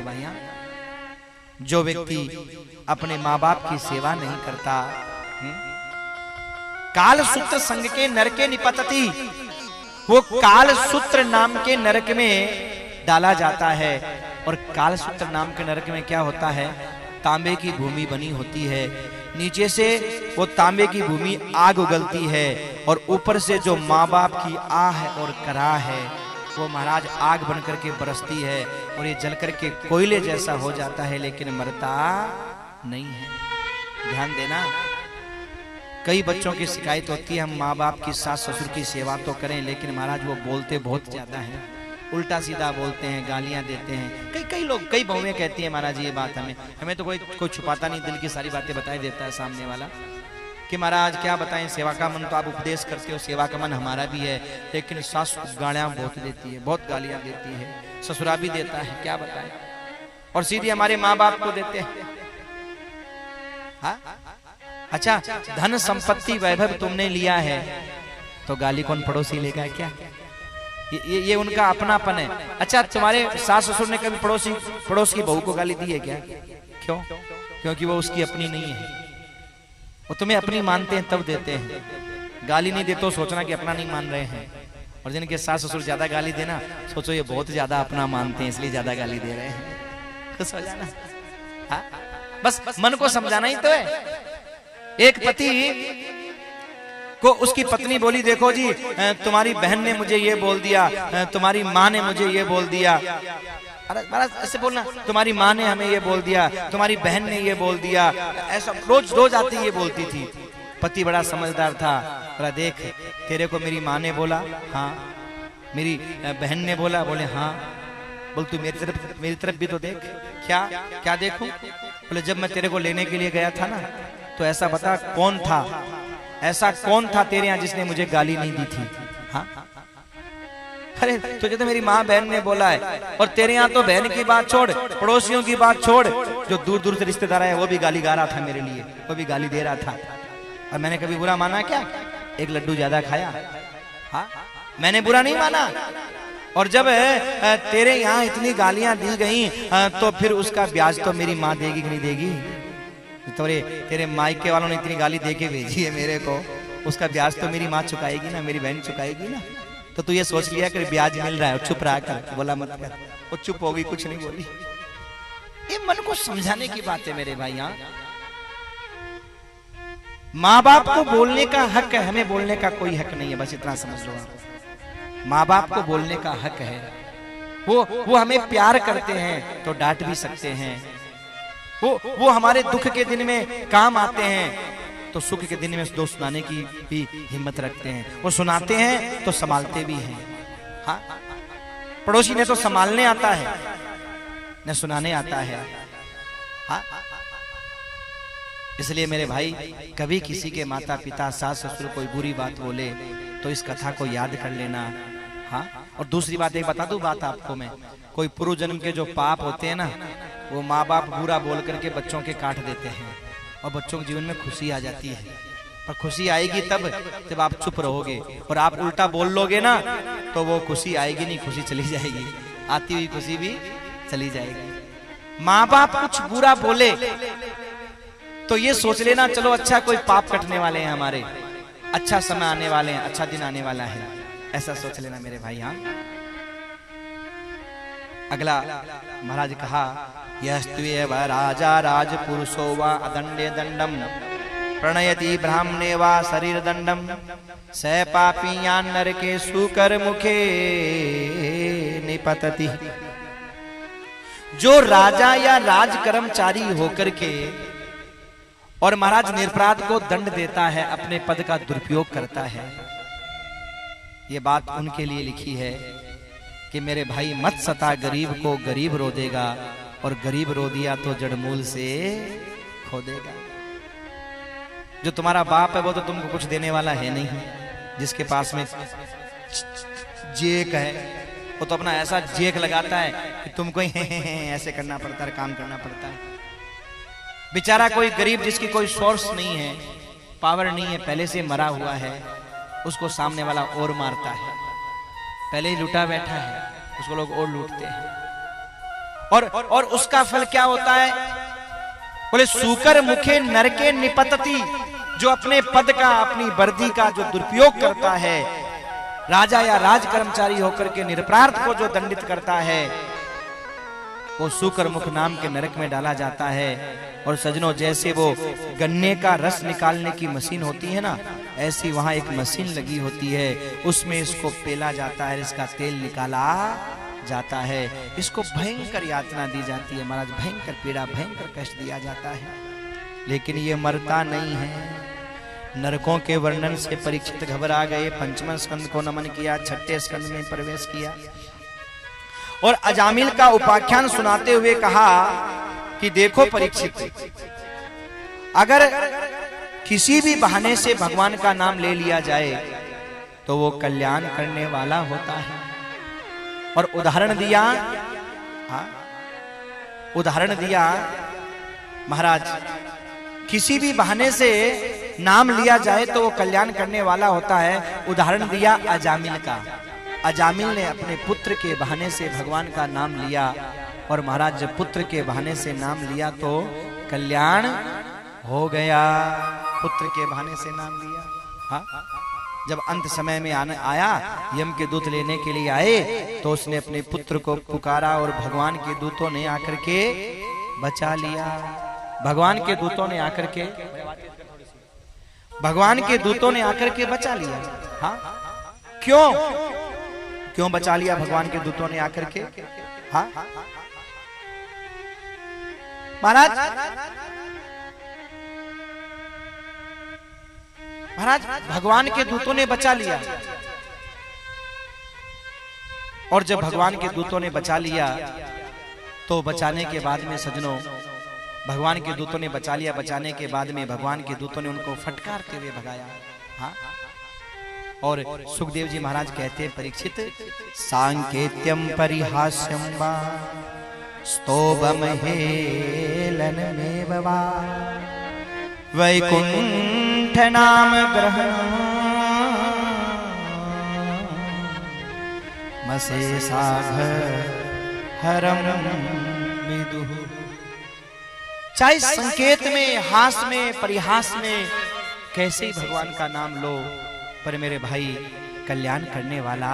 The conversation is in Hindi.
भाइया। जो व्यक्ति अपने माँ बाप की सेवा नहीं करता, काल सूत्र संग के नरके निपतति, वो काल सूत्र नाम के नरक में डाला जाता है। और काल सूत्र नाम के नरक में क्या होता है, तांबे की भूमि बनी होती है, नीचे से वो तांबे की भूमि आग उगलती है और ऊपर से जो माँ बाप की आह और कराह है वो महाराज आग बन करके बरसती है और ये जल करके कोयले जैसा हो जाता है, लेकिन मरता नहीं है। ध्यान देना, कई बच्चों की शिकायत होती है हम माँ बाप की सास ससुर की सेवा तो करें, लेकिन महाराज वो बोलते बहुत ज्यादा है, उल्टा सीधा बोलते हैं, गालियां देते हैं। कई लोग, कई बहुएं कहती हैं महाराज ये बात हमें तो कोई छुपाता नहीं, दिल की सारी बातें बताई देता है सामने वाला कि महाराज क्या बताएं, सेवा का मन तो आप उपदेश करते हो, सेवा का मन हमारा भी है, लेकिन सास गालियां बहुत देती है, बहुत गालियां देती है, ससुरा भी देता है, क्या बताएं, और सीधी हमारे माँ बाप को देते हैं। हाँ? अच्छा, धन संपत्ति वैभव तुमने लिया है तो गाली कौन पड़ोसी लेगा क्या? ये उनका अपनापन है। अच्छा, तुम्हारे सास ससुर ने कभी पड़ोस की बहू को गाली दी है क्या? क्यों? क्योंकि वो उसकी अपनी नहीं है, वो तुम्हें अपनी मानते हैं तब देते हैं, गाली नहीं देते तो सोचना कि अपना नहीं मान रहे हैं। और जिनके सास ससुर ज्यादा गाली देना, सोचो ये बहुत ज्यादा अपना मानते हैं इसलिए ज्यादा गाली दे रहे हैं। खुश हो जाना। हाँ? बस मन को समझाना ही तो है। एक पति को उसकी पत्नी बोली, देखो जी तुम्हारी बहन ने मुझे ये बोल दिया, तुम्हारी माँ ने मुझे ये बोल दिया। अरे महाराज ऐसे बोलना, तुम्हारी माँ ने हमें ये बोल दिया, तुम्हारी बहन ने ये बोल दिया, ऐसा रोज आती ये बोलती थी। पति बड़ा समझदार था, बोला देख तेरे को मेरी माँ ने बोला, हाँ, मेरी बहन ने बोला, बोले हाँ, बोल तू मेरी तरफ भी तो देख। क्या देखूं? बोले जब मैं तेरे को लेने के लिए गया था ना, तो ऐसा बता कौन था, ऐसा कौन था तेरे यहाँ जिसने मुझे गाली नहीं दी थी? हाँ? अरे तुझे तो मेरी माँ बहन ने बोला है, और तेरे यहाँ तो बहन की बात छोड़, पड़ोसियों की बात छोड़, जो दूर दूर से रिश्तेदार है वो भी गाली गा रहा था मेरे लिए, वो भी गाली दे रहा था। और मैंने कभी बुरा माना क्या? एक लड्डू ज्यादा खाया, हाँ, मैंने बुरा नहीं माना। और जब तेरे यहाँ इतनी गालियां दी गई तो फिर उसका ब्याज तो मेरी माँ देगी कि नहीं देगी? तेरे मायके वालों ने इतनी गाली दे के भेजी है मेरे को, उसका ब्याज तो मेरी माँ चुकाएगी ना, मेरी बहन चुकाएगी ना। तो तू ये सोच लिया कि ब्याज मिल रहा है और चुप रहा कर, बोला मत कर। वो चुप हो गई, कुछ नहीं बोली। ये मन को समझाने की बात है मेरे भाई। यहाँ माँ बाप को बोलने का हक है, हमें बोलने का कोई हक नहीं है, बस इतना समझ लो आप। माँ बाप को बोलने का हक है, वो हमें प्यार करते हैं तो डांट भी सकते हैं, वो हमारे दुख के दिन में काम आते हैं तो सुख के दिन में दोस्त सुनाने की भी हिम्मत रखते हैं, वो सुनाते हैं तो संभालते भी हैं। हाँ? पड़ोसी ने तो संभालने आता है न सुनाने आता है। हाँ? इसलिए मेरे भाई, कभी किसी के माता पिता सास ससुर कोई बुरी बात बोले तो इस कथा को याद कर लेना। हाँ? और दूसरी बात एक बता दूं बात आपको मैं, कोई पूर्व जन्म के जो पाप होते हैं ना, वो माँ बाप बुरा बोल करके बच्चों के काट देते हैं और बच्चों के जीवन में खुशी आ जाती है। पर खुशी आएगी तब जब आप चुप रहोगे, और आप उल्टा बोल लोगे ना तो वो खुशी आएगी नहीं, खुशी चली जाएगी, आती हुई खुशी भी चली जाएगी। माँ बाप कुछ बुरा बोले तो ये सोच लेना चलो अच्छा कोई पाप कटने वाले हैं हमारे, अच्छा समय आने वाले हैं, अच्छा दिन आने वाला है, ऐसा सोच लेना मेरे भाई। हाँ? अगला महाराज कहा, यस्त्वेव राजा राजपुरुषो वा अदंडे दंडम प्रणयति ब्राह्मणे वा शरीर दंडम स पापीयान नरके सुकर मुखे निपतति। जो राजा या राज कर्मचारी होकर के और महाराज निरपराध को दंड देता है, अपने पद का दुरुपयोग करता है, ये बात उनके लिए लिखी है कि मेरे भाई मत सता गरीब को, गरीब रो देगा, और गरीब रो दिया तो जड़मूल से खो देगा। जो तुम्हारा बाप है वो तो तुमको कुछ देने वाला है नहीं, जिसके पास में जेक है वो तो अपना ऐसा जेक लगाता है कि तुमको ऐसे करना पड़ता है, काम करना पड़ता है। बेचारा कोई गरीब जिसकी कोई सोर्स नहीं है, पावर नहीं है, पहले से मरा हुआ है, उसको सामने वाला और मारता है, पहले ही लुटा बैठा है, उसको लोग और लूटते हैं। और उसका फल क्या होता है? बोले सूकर मुखे नरके निपतति, जो अपने पद का, अपनी वर्दी का जो दुरुपयोग करता है, राजा या राज कर्मचारी होकर के निरपराध को जो दंडित करता है, वो सूकर मुख नाम के नरक में डाला जाता है। और सजनों, जैसे वो गन्ने का रस निकालने की मशीन होती है ना, ऐसी वहां एक मशीन लगी होती है, उसमें इसको पेला जाता है, इसका तेल निकाला जाता है। इसको भयंकर यातना दी जाती है महाराज, भयंकर पीड़ा, भयंकर कष्ट दिया जाता है, लेकिन ये मरता नहीं है। नरकों के वर्णन से परीक्षित घबरा गए, पंचम स्कंद को नमन किया, छठे स्कंद में प्रवेश किया और अजामिल का उपाख्यान सुनाते हुए कहा कि देखो परीक्षित, अगर किसी भी बहाने से भगवान का नाम ले लिया जाए तो वो कल्याण करने वाला होता है। और उदाहरण दिया, उदाहरण दिया महाराज, किसी भी बहाने से नाम लिया जाए तो वो कल्याण करने वाला होता है। उदाहरण दिया अजामिल का। अजामिल ने अपने पुत्र के बहाने से भगवान का नाम लिया, और महाराज जब पुत्र के बहाने से नाम लिया तो कल्याण हो गया। पुत्र के बहाने से नाम लिया। हाँ, जब अंत समय में आया, यम के दूत लेने के लिए आए, तो उसने अपने पुत्र को पुकारा और भगवान के दूतों ने आकर के बचा लिया। भगवान के दूतों ने आकर के, भगवान के दूतों ने आकर के बचा लिया। हाँ, क्यों क्यों बचा लिया भगवान के दूतों ने आकर के? हाँ महाराज, महाराज भगवान के दूतों ने बचा लिया। और जब भगवान के दूतों ने बचा लिया तो बचाने के बाद में सजनों, भगवान के दूतों ने बचा लिया, बचाने के बाद में भगवान के दूतों ने उनको फटकारते हुए भगाया। हाँ, और सुखदेव जी महाराज कहते हैं परीक्षित, सांकेत्यम परिहास्यम वा स्तोभम हेलनमेव वा वैकुंठ नाम ग्रहणम मशेषाघ हरम विदुः। चाहे संकेत में, हास में, परिहास में कैसे ही भगवान का नाम लो, पर मेरे भाई कल्याण करने वाला